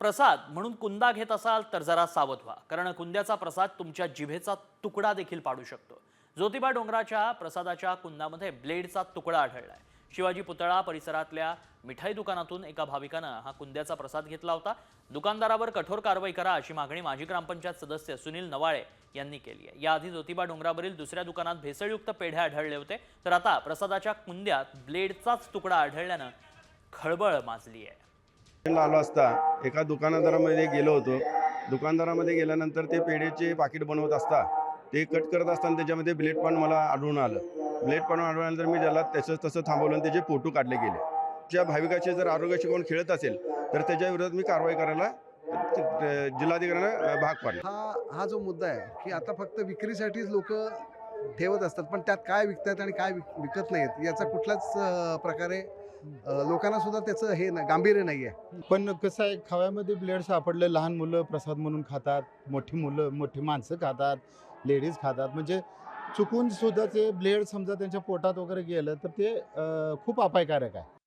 प्रसाद म्हणून कुंदा घेत असाल तर जरा सावध व्हा, कारण कुंद्याचा प्रसाद तुमच्या जिभेचा तुकडा देखील पाडू शकतो। ज्योतिबा डोंगराच्या प्रसादाच्या कुंदामध्ये ब्लेडचा तुकडा आढळलाय। शिवाजी पुतळा परिसरातल्या मिठाई दुकानातून एका भाविकानं हा कुंद्याचा प्रसाद घेतला होता। दुकानदारावर कठोर कारवाई करा अशी मागणी माजी ग्रामपंचायत सदस्य सुनील नवाळे यांनी केली आहे। याआधी ज्योतिबा डोंगरावरील दुसऱ्या दुकानात भेसळयुक्त पेढे आढळले होते, तर आता प्रसादाच्या कुंद्यात ब्लेडचाच तुकडा आढळल्यानं खळबळ माजली आहे। आलो असता एका दुकानदारामध्ये गेलो होतो। दुकानदारामध्ये गेल्यानंतर ते पेढेचे पाकिट बनवत असता ते कट करत असताना त्याच्यामध्ये ब्लेड पण मला आढळून आलं। ब्लेड पण आढळल्यानंतर मी त्याला तसं थांबवलं आणि त्याचे फोटो काढले गेले। ज्या भाविकाचे जर आरोग्याशी कोण खेळत असेल तर त्याच्या विरोधात मी कारवाई करायला जिल्हाधिकाऱ्यांना भाग पाडला। हा जो मुद्दा आहे की आता फक्त विक्रीसाठीच लोक ठेवत असतात, पण त्यात काय विकतात आणि काय विकत नाहीत याचा कुठलाच प्रकारे लोकांना सुद्धा त्याचं हे गांभीर्य नाही आहे। पण कसं आहे, खव्यामध्ये ब्लेड सापडले, लहान मुलं प्रसाद म्हणून खातात, मोठी माणसं खातात, लेडीज खातात, म्हणजे चुकून सुद्धा ते ब्लेड समजा त्यांच्या पोटात वगैरे गेलं तर ते खूप अपायकारक आहे।